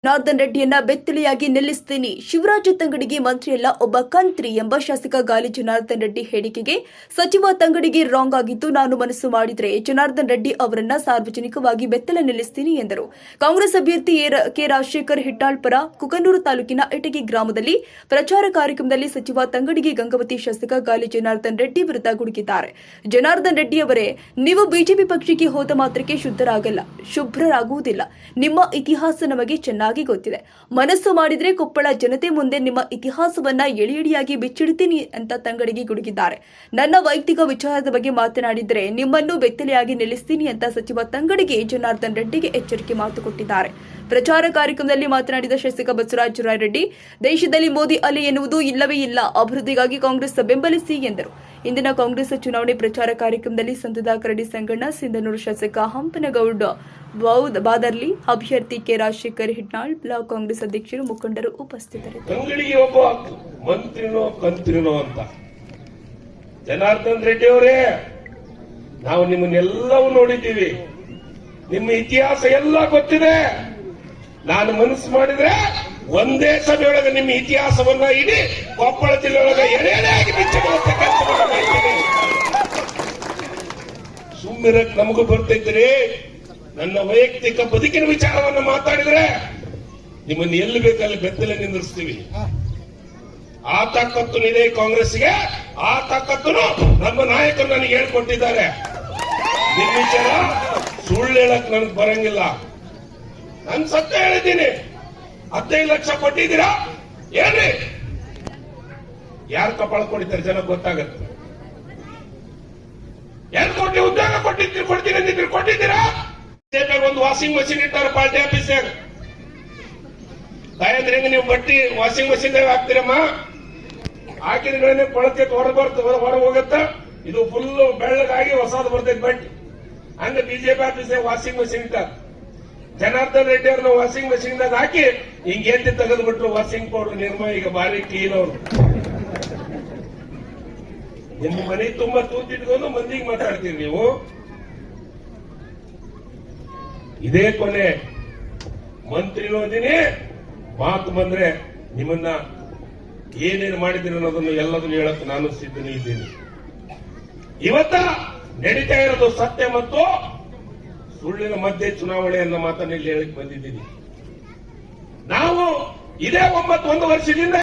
ಜನಾರ್ದನ್ ರೆಡ್ಡಿಯನ್ನ ಬೆತ್ತಲೆಯಾಗಿ ನಿಲ್ಲಿಸ್ತೀನಿ. ಶಿವರಾಜ ತಂಗಡಿಗೆ ಮಂತ್ರಿಯಲ್ಲ, ಒಬ್ಬ ಕಂತ್ರಿ ಎಂಬ ಶಾಸಕ ಗಾಲಿ ಜನಾರ್ದನ್ ರೆಡ್ಡಿ ಹೇಳಿಕೆಗೆ ಸಚಿವ ತಂಗಡಿಗೆ ರಾಂಗ್ ಆಗಿದ್ದು, ನಾನು ಮನಸ್ಸು ಮಾಡಿದ್ರೆ ಜನಾರ್ದನ್ ರೆಡ್ಡಿ ಅವರನ್ನ ಸಾರ್ವಜನಿಕವಾಗಿ ಬೆತ್ತಲೆ ನಿಲ್ಲಿಸ್ತೀನಿ ಎಂದರು. ಕಾಂಗ್ರೆಸ್ ಅಭ್ಯರ್ಥಿ ಕೆ ರಾಜಶೇಖರ್ ಹಿಟ್ನಾಳ್ ಪರ ಕುಕನೂರು ತಾಲೂಕಿನ ಇಟಗಿ ಗ್ರಾಮದಲ್ಲಿ ಪ್ರಚಾರ ಕಾರ್ಯಕ್ರಮದಲ್ಲಿ ಸಚಿವ ತಂಗಡಿಗೆ ಗಂಗಾವತಿ ಶಾಸಕ ಗಾಲಿ ಜನಾರ್ದನ್ ರೆಡ್ಡಿ ವಿರುದ್ಧ ಗುಡುಗಿದ್ದಾರೆ. ಜನಾರ್ದನ್ ರೆಡ್ಡಿ ಅವರೇ, ನೀವು ಬಿಜೆಪಿ ಪಕ್ಷಕ್ಕೆ ಹೋದ ಮಾತ್ರಕ್ಕೆ ಶುಭ್ರರಾಗುವುದಿಲ್ಲ. ನಿಮ್ಮ ಇತಿಹಾಸ ನಮಗೆ ಚೆನ್ನಾಗಿ ಗೊತ್ತಿದೆ. ಮನಸ್ಸು ಮಾಡಿದ್ರೆ ಕೊಪ್ಪಳ ಜನತೆ ಮುಂದೆ ನಿಮ್ಮ ಇತಿಹಾಸವನ್ನ ಎಳೆಯಡಿಯಾಗಿ ಬಿಚ್ಚಿಡ್ತೀನಿ ಅಂತ ತಂಗಡಿಗೆ ಗುಡುಗಿದ್ದಾರೆ. ನನ್ನ ವೈಯಕ್ತಿಕ ವಿಚಾರದ ಬಗ್ಗೆ ಮಾತನಾಡಿದರೆ ನಿಮ್ಮನ್ನು ಬೆತ್ತಲೆಯಾಗಿ ನಿಲ್ಲಿಸ್ತೀನಿ ಅಂತ ಸಚಿವ ತಂಗಡಿಗೆ ಜನಾರ್ದನ್ ರೆಡ್ಡಿಗೆ ಎಚ್ಚರಿಕೆ ಮಾತು ಕೊಟ್ಟಿದ್ದಾರೆ. ಪ್ರಚಾರ ಕಾರ್ಯಕ್ರಮದಲ್ಲಿ ಮಾತನಾಡಿದ ಶಾಸಕ ಬಸವರಾಜ ರಾಯರೆಡ್ಡಿ, ದೇಶದಲ್ಲಿ ಮೋದಿ ಅಲೆ ಎನ್ನುವುದು ಇಲ್ಲವೇ ಇಲ್ಲ, ಅಭಿವೃದ್ಧಿಗಾಗಿ ಕಾಂಗ್ರೆಸ್ ಬೆಂಬಲಿಸಿ ಎಂದರು. ಇಂದಿನ ಕಾಂಗ್ರೆಸ್ ಚುನಾವಣೆ ಪ್ರಚಾರ ಕಾರ್ಯಕ್ರಮದಲ್ಲಿ ಸಂಸದ ಕರಡಿ ಸಂಗಣ್ಣ, ಸಿಂಧನೂರು ಶಾಸಕ ಹಂಪನಗೌಡ ಬಾದರ್ಲಿ, ಅಭ್ಯರ್ಥಿ ಕೆ ರಾಜಶೇಖರ್ ಹಿಟ್ನಾಳ್, ಬ್ಲಾಕ್ ಕಾಂಗ್ರೆಸ್ ಅಧ್ಯಕ್ಷರು, ಮುಖಂಡರು ಉಪಸ್ಥಿತರಿದ್ದರು. ಒಬ್ಬ ಮಂತ್ರಿನೋ ಕಂತ್ರಿನೋ ಅಂತ ಜನಾರ್ದನ್ ರೆಡ್ಡಿ ಅವರೇ, ನಾವು ನಿಮ್ಮನ್ನೆಲ್ಲವೂ ನೋಡಿದ್ದೀವಿ, ನಿಮ್ಮ ಇತಿಹಾಸ ಎಲ್ಲ ಗೊತ್ತಿದೆ. ನಾನು ಮನಸ್ಸು ಮಾಡಿದ್ರೆ ಒಂದೇ ಸಭೆಯೊಳಗೆ ನಿಮ್ಮ ಇತಿಹಾಸವನ್ನ ಇಡೀ ಕೊಪ್ಪಳ ಜಿಲ್ಲೆಯೊಳಗೆ ಎಳೆಯಾಗಿ ಬಿಚ್ಚಿಡುವಂತ ಕೆಲಸವನ್ನು ಮಾಡ್ತೀನಿ. ಸುಮ್ಮಿರಕ್ ನಮಗೂ ಬರ್ತೈತ್ರಿ. ನನ್ನ ವೈಯಕ್ತಿಕ ಬದುಕಿನ ವಿಚಾರವನ್ನು ಮಾತಾಡಿದ್ರೆ ನಿಮ್ಮನ್ನು ಎಲ್ಲಿ ಬೇಕಲ್ಲಿ ಬೆತ್ತಲೆ ನಿಂದಿರ್ಸ್ತೀವಿ. ಆ ತಾಕತ್ತು ಇದೆ ಕಾಂಗ್ರೆಸ್ಗೆ, ಆ ತಾಕತ್ತು ನಮ್ಮ ನಾಯಕರು ನನಗೆ ಹೇಳ್ಕೊಟ್ಟಿದ್ದಾರೆ. ನಿಮ್ಮ ವಿಚಾರ ಸುಳ್ಳು ಹೇಳಕ್ ನನಗೆ ಬರಂಗಿಲ್ಲ. ನಾನು ಸತ್ಯ ಹೇಳಿದ್ದೀನಿ. 15 ಲಕ್ಷ ಕೊಟ್ಟಿದ್ದೀರಾ ಏನ್ರಿ? ಯಾರು ಕಪಾಳ ಕೊಡಿತಾರೆ ಜನ ಗೊತ್ತಾಗತ್ತೆ. 2 ಕೋಟಿ ಉದ್ಯೋಗ ಕೊಡ್ತೀನಿ ಅಂದಿದ್ರು, ಕೊಟ್ಟಿದ್ದೀರಾ? ಒಂದು ವಾಷಿಂಗ್ ಮಷಿನ್ ಇಟ್ಟಾರ ಪಾರ್ಟಿ ಆಫೀಸ್ನಾಗ. ತಾಯಂದ್ರೆ ಹೆಂಗ ನೀವು ಬಟ್ಟಿ ವಾಷಿಂಗ್ ಮಷಿನ್ ಹಾಕ್ತಿರಮ್ಮ, ಹಾಕಿದ್ರೆ ಕೊಳತೆ ಹೊರ ಹೋಗತ್ತ, ಇದು ಫುಲ್ ಬೆಳ್ಳಗಾಗಿ ಹೊಸದು ಬರ್ತೈತಿ ಬಟ್ಟಿ. ಹಂಗ ಬಿಜೆಪಿ ಆಫೀಸ್ನಾಗ ವಾಷಿಂಗ್ ಮಷಿನ್ ಇಟ್ಟಾರ. ಜನಾರ್ದನ್ ರೆಡ್ಡಿ ಅವ್ರನ್ನ ವಾಷಿಂಗ್ ಮಷಿನ್ ದಾಗ ಹಾಕಿ ಹಿಂಗ ಎತ್ತಿ ತೆಗೆದು ಬಿಟ್ರು ವಾಷಿಂಗ್ ಪೌಡರ್ ನಿರ್ಮ. ಈಗ ಬಾರಿ ಕ್ಲೀನ್ ಅವರು. ನಿಮ್ಮ ಮನೆ ತುಂಬಾ ತೂತಿಟ್ಕೊಂಡು ಮಂದಿಗೆ ಮಾತಾಡ್ತೀರಿ ನೀವು. ಇದೇ ಕೊನೆ ಮಂತ್ರಿನೋದಿನಿ. ಮಾತು ಬಂದ್ರೆ ನಿಮ್ಮನ್ನ ಏನೇನು ಮಾಡಿದ್ದೀನಿ ಅನ್ನೋದನ್ನು ಎಲ್ಲದನ್ನು ಹೇಳಕ್ಕೆ ನಾನು ಸಿದ್ಧನಿದ್ದೀನಿ. ಇವತ್ತ ನಡೀತಾ ಇರೋದು ಸತ್ಯ ಮತ್ತು ಸುಳ್ಳಿನ ಮಧ್ಯೆ ಚುನಾವಣೆ ಅನ್ನೋ ಮಾತನ್ನ ಇಲ್ಲಿ ಹೇಳಕ್ ಬಂದಿದ್ದೀನಿ. ನಾವು ಇದೇ 1 ವರ್ಷದಿಂದ